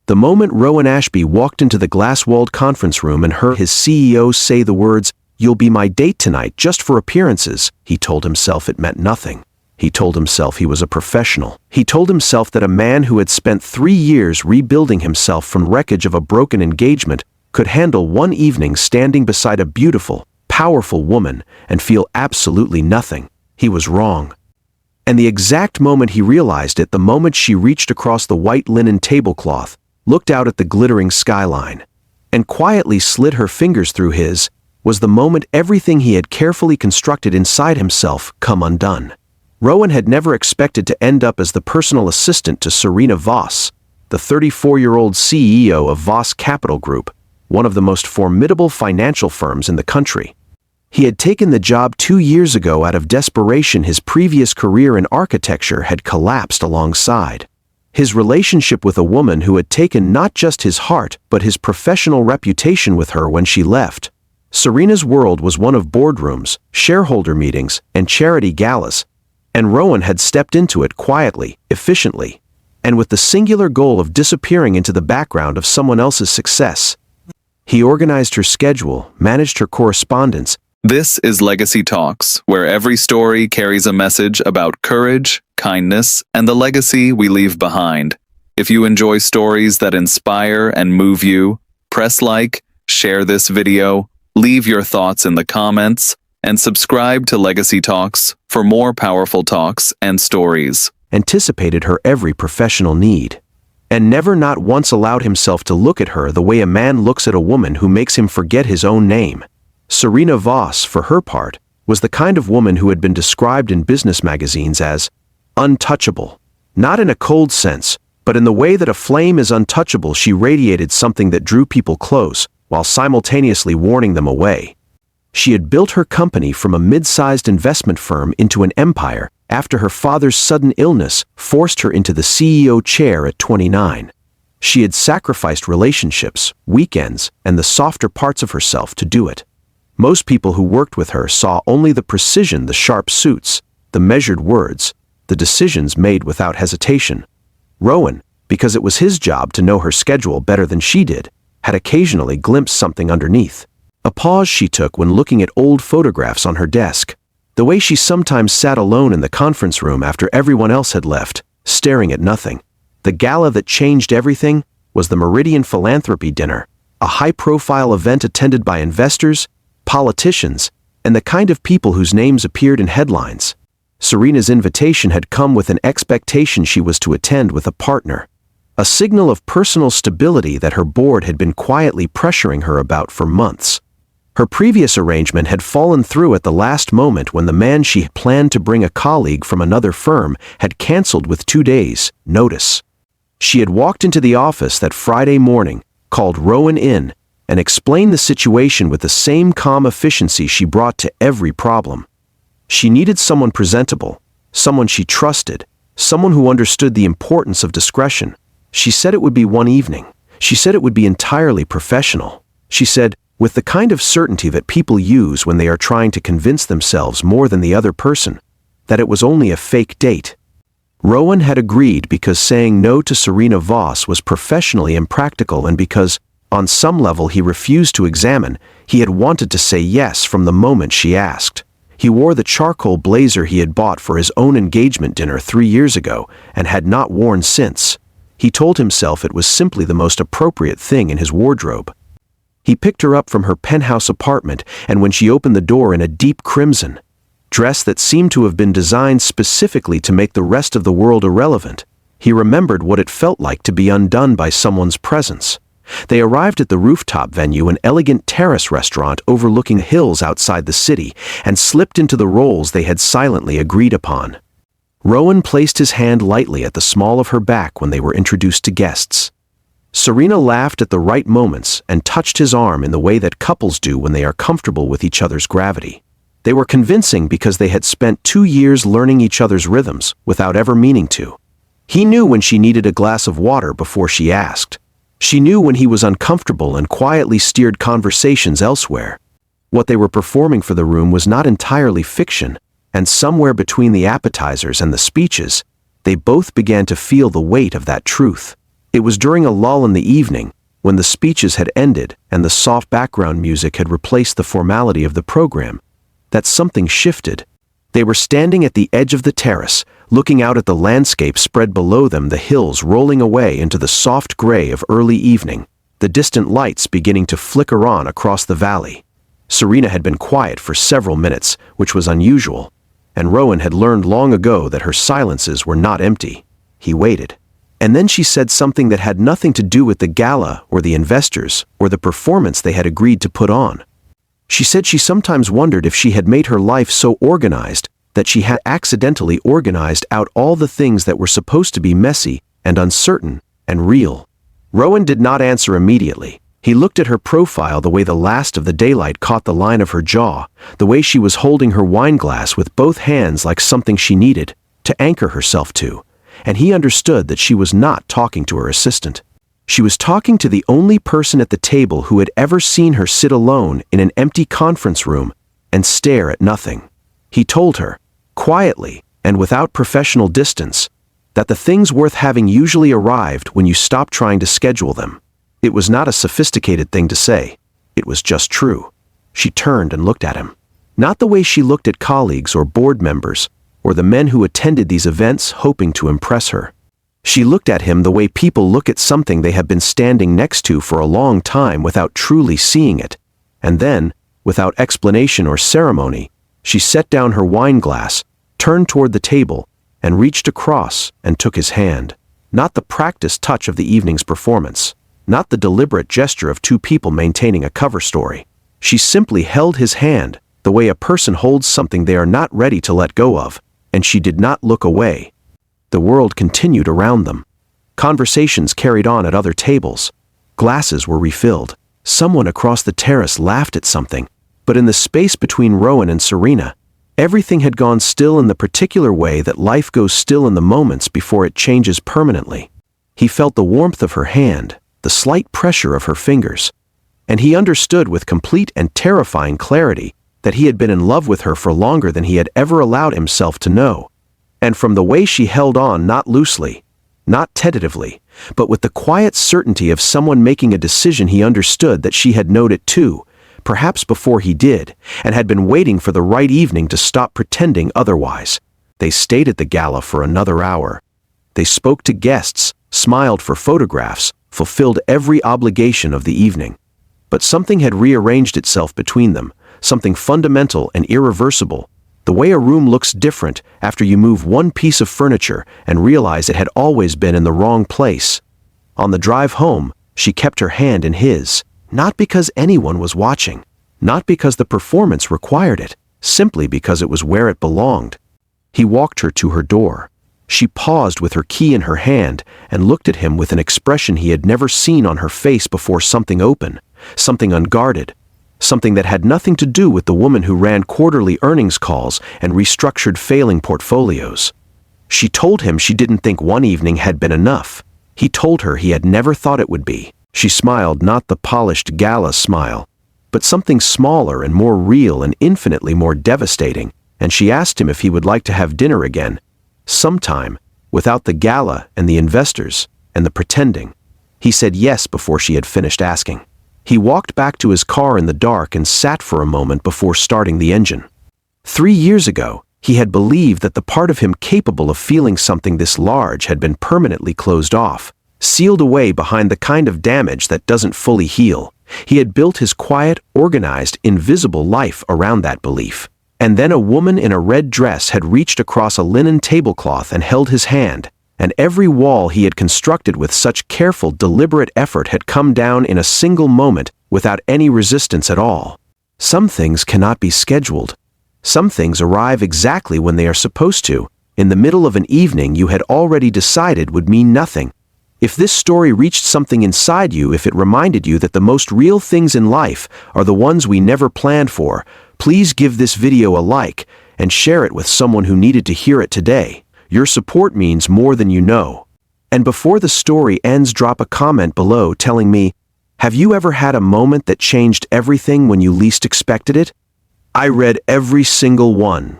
The moment Rowan Ashby walked into the glass-walled conference room and heard his CEO say the words, "You'll be my date tonight just for appearances," he told himself it meant nothing. He told himself he was a professional. He told himself that a man who had spent 3 years rebuilding himself from wreckage of a broken engagement could handle one evening standing beside a beautiful, powerful woman and feel absolutely nothing. He was wrong. And the exact moment he realized it, the moment she reached across the white linen tablecloth, looked out at the glittering skyline, and quietly slid her fingers through his, was the moment everything he had carefully constructed inside himself come undone. Rowan had never expected to end up as the personal assistant to Serena Voss, the 34-year-old CEO of Voss Capital Group, one of the most formidable financial firms in the country. He had taken the job 2 years ago out of desperation. His previous career in architecture had collapsed alongside. His relationship with a woman who had taken not just his heart but his professional reputation with her when she left. Serena's world was one of boardrooms, shareholder meetings, and charity galas, and Rowan had stepped into it quietly, efficiently, and with the singular goal of disappearing into the background of someone else's success. He organized her schedule, managed her correspondence. This is Legacy Talks, where every story carries a message about courage, kindness, and the legacy we leave behind. If you enjoy stories that inspire and move you, press like, share this video, leave your thoughts in the comments, and subscribe to Legacy Talks for more powerful talks and stories. Anticipated her every professional need, and never not once allowed himself to look at her the way a man looks at a woman who makes him forget his own name. Serena Voss, for her part, was the kind of woman who had been described in business magazines as untouchable. Not in a cold sense, but in the way that a flame is untouchable. She radiated something that drew people close, while simultaneously warning them away. She had built her company from a mid-sized investment firm into an empire after her father's sudden illness forced her into the CEO chair at 29. She had sacrificed relationships, weekends, and the softer parts of herself to do it. Most people who worked with her saw only the precision, the sharp suits, the measured words, the decisions made without hesitation. Rowan, because it was his job to know her schedule better than she did, had occasionally glimpsed something underneath. A pause she took when looking at old photographs on her desk. The way she sometimes sat alone in the conference room after everyone else had left, staring at nothing. The gala that changed everything was the Meridian Philanthropy Dinner, a high-profile event attended by investors, politicians, and the kind of people whose names appeared in headlines. Serena's invitation had come with an expectation she was to attend with a partner, a signal of personal stability that her board had been quietly pressuring her about for months. Her previous arrangement had fallen through at the last moment when the man she had planned to bring, a colleague from another firm, had canceled with 2 days' notice. She had walked into the office that Friday morning, called Rowan in, and explained the situation with the same calm efficiency she brought to every problem. She needed someone presentable, someone she trusted, someone who understood the importance of discretion. She said it would be one evening. She said it would be entirely professional. She said, with the kind of certainty that people use when they are trying to convince themselves more than the other person, that it was only a fake date. Rowan had agreed because saying no to Serena Voss was professionally impractical, and because, on some level, he refused to examine. He had wanted to say yes from the moment she asked. He wore the charcoal blazer he had bought for his own engagement dinner 3 years ago and had not worn since. He told himself it was simply the most appropriate thing in his wardrobe. He picked her up from her penthouse apartment, and when she opened the door in a deep crimson dress that seemed to have been designed specifically to make the rest of the world irrelevant, he remembered what it felt like to be undone by someone's presence. They arrived at the Rooftop venue, an elegant terrace restaurant overlooking hills outside the city, and slipped into the roles they had silently agreed upon. Rowan placed his hand lightly at the small of her back when they were introduced to guests. Serena laughed at the right moments and touched his arm in the way that couples do when they are comfortable with each other's gravity. They were convincing because they had spent 2 years learning each other's rhythms without ever meaning to. He knew when she needed a glass of water before she asked. She knew when he was uncomfortable and quietly steered conversations elsewhere. What they were performing for the room was not entirely fiction, and somewhere between the appetizers and the speeches, they both began to feel the weight of that truth. It was during a lull in the evening, when the speeches had ended and the soft background music had replaced the formality of the program, that something shifted. They were standing at the edge of the terrace, looking out at the landscape spread below them, the hills rolling away into the soft gray of early evening, the distant lights beginning to flicker on across the valley. Serena had been quiet for several minutes, which was unusual, and Rowan had learned long ago that her silences were not empty. He waited. And then she said something that had nothing to do with the gala or the investors or the performance they had agreed to put on. She said she sometimes wondered if she had made her life so organized that she had accidentally organized out all the things that were supposed to be messy and uncertain and real. Rowan did not answer immediately. He looked at her profile, the way the last of the daylight caught the line of her jaw, the way she was holding her wine glass with both hands like something she needed to anchor herself to, and he understood that she was not talking to her assistant. She was talking to the only person at the table who had ever seen her sit alone in an empty conference room and stare at nothing. He told her, quietly and without professional distance, that the things worth having usually arrived when you stop trying to schedule them. It was not a sophisticated thing to say. It was just true. She turned and looked at him. Not the way she looked at colleagues or board members, or the men who attended these events hoping to impress her. She looked at him the way people look at something they have been standing next to for a long time without truly seeing it, and then, without explanation or ceremony, she set down her wine glass, turned toward the table, and reached across and took his hand. Not the practiced touch of the evening's performance, not the deliberate gesture of two people maintaining a cover story. She simply held his hand, the way a person holds something they are not ready to let go of, and she did not look away. The world continued around them. Conversations carried on at other tables. Glasses were refilled. Someone across the terrace laughed at something, but in the space between Rowan and Serena, everything had gone still in the particular way that life goes still in the moments before it changes permanently. He felt the warmth of her hand, the slight pressure of her fingers, and he understood with complete and terrifying clarity that he had been in love with her for longer than he had ever allowed himself to know. And from the way she held on, not loosely, not tentatively, but with the quiet certainty of someone making a decision, he understood that she had known it too, perhaps before he did, and had been waiting for the right evening to stop pretending otherwise. They stayed at the gala for another hour. They spoke to guests, smiled for photographs, fulfilled every obligation of the evening. But something had rearranged itself between them, something fundamental and irreversible, the way a room looks different after you move one piece of furniture and realize it had always been in the wrong place. On the drive home, she kept her hand in his, not because anyone was watching, not because the performance required it, simply because it was where it belonged. He walked her to her door. She paused with her key in her hand and looked at him with an expression he had never seen on her face before, something open, something unguarded, something that had nothing to do with the woman who ran quarterly earnings calls and restructured failing portfolios. She told him she didn't think one evening had been enough. He told her he had never thought it would be. She smiled, not the polished gala smile, but something smaller and more real and infinitely more devastating, and she asked him if he would like to have dinner again, sometime, without the gala and the investors and the pretending. He said yes before she had finished asking. He walked back to his car in the dark and sat for a moment before starting the engine. 3 years ago, he had believed that the part of him capable of feeling something this large had been permanently closed off, sealed away behind the kind of damage that doesn't fully heal. He had built his quiet, organized, invisible life around that belief. And then a woman in a red dress had reached across a linen tablecloth and held his hand, and every wall he had constructed with such careful, deliberate effort had come down in a single moment without any resistance at all. Some things cannot be scheduled. Some things arrive exactly when they are supposed to, in the middle of an evening you had already decided would mean nothing. If this story reached something inside you, if it reminded you that the most real things in life are the ones we never planned for, please give this video a like and share it with someone who needed to hear it today. Your support means more than you know. And before the story ends, drop a comment below telling me, have you ever had a moment that changed everything when you least expected it? I read every single one.